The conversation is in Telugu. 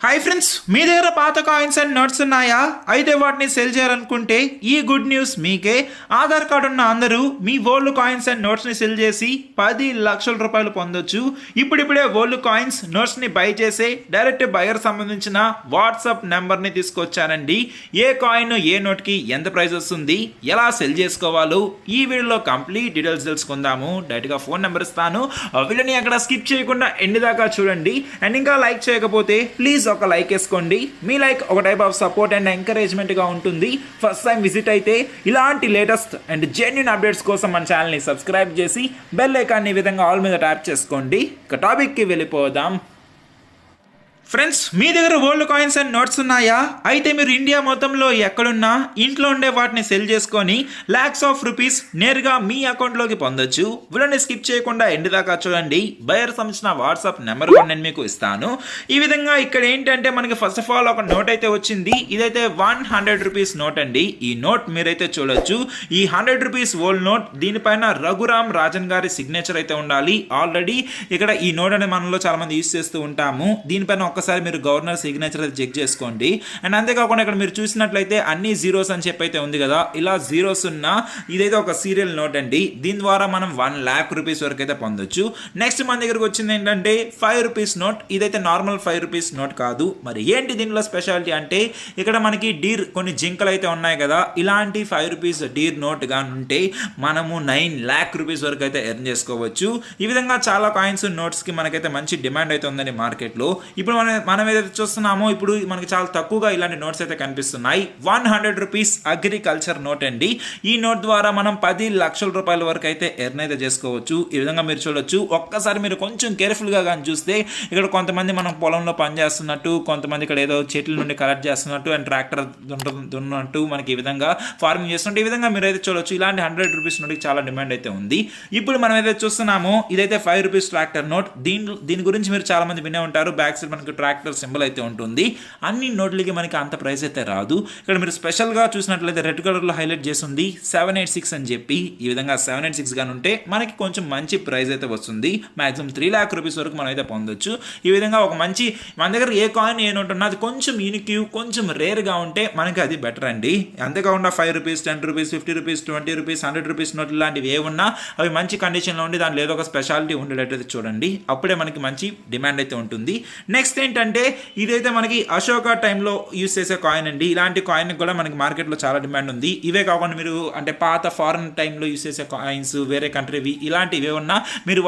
హాయ్ ఫ్రెండ్స్, మీ దగ్గర పాత కాయిన్స్ అండ్ నోట్స్ ఉన్నాయా? అయితే వాటిని సెల్ చేయాలనుకుంటే ఈ గుడ్ న్యూస్ మీకే. ఆధార్ కార్డు ఉన్న అందరూ మీ ఓల్డ్ కాయిన్స్ అండ్ నోట్స్ని సెల్ చేసి 10 లక్షల రూపాయలు పొందొచ్చు. ఇప్పుడిప్పుడే ఓల్డ్ కాయిన్స్ నోట్స్ని బై చేసే డైరెక్ట్ బయర్ సంబంధించిన వాట్సాప్ నెంబర్ని తీసుకొచ్చానండి. ఏ కాయిన్ ఏ నోట్కి ఎంత ప్రైస్ వస్తుంది, ఎలా సెల్ చేసుకోవాలో ఈ వీడియోలో కంప్లీట్ డీటెయిల్స్ తెలుసుకుందాము. డైరెక్ట్గా ఫోన్ నెంబర్ ఇస్తాను. వీడియోని అక్కడ స్కిప్ చేయకుండా ఎండ్ దాకా చూడండి. అండ్ ఇంకా లైక్ చేయకపోతే ప్లీజ్ ఒక లైక్ వేసుకోండి. మీ లైక్ ఒక type of support and encouragement గా ఉంటుంది. ఫస్ట్ టైం విజిట్ అయితే ఇలాంటి లేటెస్ట్ అండ్ జెన్యూన్ అప్డేట్స్ కోసం మన ఛానల్ని సబ్స్క్రైబ్ చేసి బెల్ ఐకాన్ ఈ విధంగా ఆల్ మీద ట్యాప్ చేసుకోండి. ఇక టాపిక్కి వెళ్ళిపోదాం. ఫ్రెండ్స్, మీ దగ్గర ఓల్డ్ కాయిన్స్ అండ్ నోట్స్ ఉన్నాయా? అయితే మీరు ఇండియా మొత్తంలో ఎక్కడున్నా ఇంట్లో ఉండే వాటిని సెల్ చేసుకొని లాక్స్ ఆఫ్ రూపీస్ నేరుగా మీ అకౌంట్లోకి పొందొచ్చు. వీళ్ళని స్కిప్ చేయకుండా ఎండ్ దాకా చూడండి. బయర్ సంబంధించిన వాట్సాప్ నెంబర్ కూడా నేను మీకు ఇస్తాను. ఈ విధంగా ఇక్కడ ఏంటంటే మనకి ఫస్ట్ ఆఫ్ ఆల్ ఒక నోట్ అయితే వచ్చింది. ఇదైతే 100 రూపీస్ నోట్ అండి. ఈ నోట్ మీరైతే చూడొచ్చు. ఈ 100 రూపీస్ ఓల్డ్ నోట్, దీనిపైన రఘురామ్ రాజన్ గారి సిగ్నేచర్ అయితే ఉండాలి. ఆల్రెడీ ఇక్కడ ఈ నోట్ అనేది మనలో చాలా మంది యూజ్ చేస్తూ ఉంటాము. దీనిపైన ఒకసారి మీరు గవర్నర్ సిగ్నేచర్ అయితే చెక్ చేసుకోండి. అండ్ అంతేకాకుండా ఇక్కడ మీరు చూసినట్లయితే అన్ని జీరోస్ అని చెప్పి అయితే ఉంది కదా, ఇలా జీరోస్ ఉన్న ఇదైతే ఒక సీరియల్ నోట్ అండి. దీని ద్వారా మనం 1 lakh రూపీస్ వరకు అయితే పొందొచ్చు. నెక్స్ట్ మన దగ్గరకు వచ్చింది ఏంటంటే 5 రూపీస్ నోట్. ఇదైతే నార్మల్ 5 రూపీస్ నోట్ కాదు. మరి ఏంటి దీనిలో స్పెషాలిటీ అంటే ఇక్కడ మనకి డీర్ కొన్ని జింకలు అయితే ఉన్నాయి కదా, ఇలాంటి 5 రూపీస్ డీర్ నోట్ గా ఉంటే మనము 9 lakh రూపీస్ వరకు అయితే ఎర్న్ చేసుకోవచ్చు. ఈ విధంగా చాలా కాయిన్స్ నోట్స్ కి మనకైతే మంచి డిమాండ్ అయితే ఉందండి మార్కెట్ లో. ఇప్పుడు మనం ఏదైతే చూస్తున్నామో ఇప్పుడు మనకి చాలా తక్కువగా ఇలాంటి నోట్స్ అయితే కనిపిస్తున్నాయి. 100 రూపీస్ అగ్రికల్చర్ నోట్ అండి. ఈ నోట్ ద్వారా మనం 10 లక్షల రూపాయల వరకు అయితే ఎర్న్ అయితే చేసుకోవచ్చు. ఈ విధంగా మీరు చూడొచ్చు. ఒక్కసారి మీరు కొంచెం కేర్ఫుల్ గా కానీ చూస్తే ఇక్కడ కొంతమంది మనం పొలంలో పనిచేస్తున్నట్టు, కొంతమంది ఇక్కడ ఏదో చెట్ల నుండి కలెక్ట్ చేస్తున్నట్టు అండ్ ట్రాక్టర్ దున్నట్టు మనకి ఈ విధంగా ఫార్మింగ్ చేస్తున్నట్టు ఈ విధంగా మీరు అయితే చూడొచ్చు. ఇలాంటి 100 రూపీస్ నోట్కి చాలా డిమాండ్ అయితే ఉంది. ఇప్పుడు మనం ఏదైతే చూస్తున్నామో ఇదైతే 5 రూపీస్ ట్రాక్టర్ నోట్. దీని గురించి మీరు చాలా మంది వినే ఉంటారు. బ్యాక్ సైడ్ మనకి ట్రాక్టర్ సింబల్ అయితే ఉంటుంది. అన్ని నోట్లకి మనకి అంత ప్రైస్ అయితే రాదు. ఇక్కడ మీరు స్పెషల్ గా చూసినట్లయితే రెడ్ కలర్ లో హైలైట్ చేసి ఉంది 786 అని చెప్పి. ఈ విధంగా 786 గాని ఉంటే మనకి కొంచెం మంచి ప్రైస్ అయితే వస్తుంది. మాక్సిమం 3 lakh రూపీస్ వరకు మనం అయితే పొందొచ్చు. ఈ విధంగా ఒక మంచి మన దగ్గర ఏ కాయిన్ ఏ నోట్ ఉన్నా అది కొంచెం యూనిక్, కొంచెం రేర్ గా ఉంటే మనకి అది బెటర్ అండి. అంతేకాకుండా 5 rupees 10 rupees 50 rupees 20 rupees 100 rupees నోట్లు లాంటివి ఏ ఉన్నా అవి మంచి కండిషన్ లో ఉండి దాంట్లో ఏదో ఒక స్పెషాలిటీ ఉండేటట్టు చూడండి. అప్పుడే మనకి మంచి డిమాండ్ అయితే ఉంటుంది. నెక్స్ట్ ఏంటంటే ఇదైతే మనకి అశోక టైంలో యూస్ చేసే కాయిన్ అండి. ఇలాంటి కాయిన్ కూడా మనకి మార్కెట్లో చాలా డిమాండ్ ఉంది. ఇవే కాకుండా మీరు అంటే పాత ఫారెన్ టైంలో యూస్ చేసే కాయిన్స్ వేరే కంట్రీవి ఇలాంటివి ఉన్నా మీరు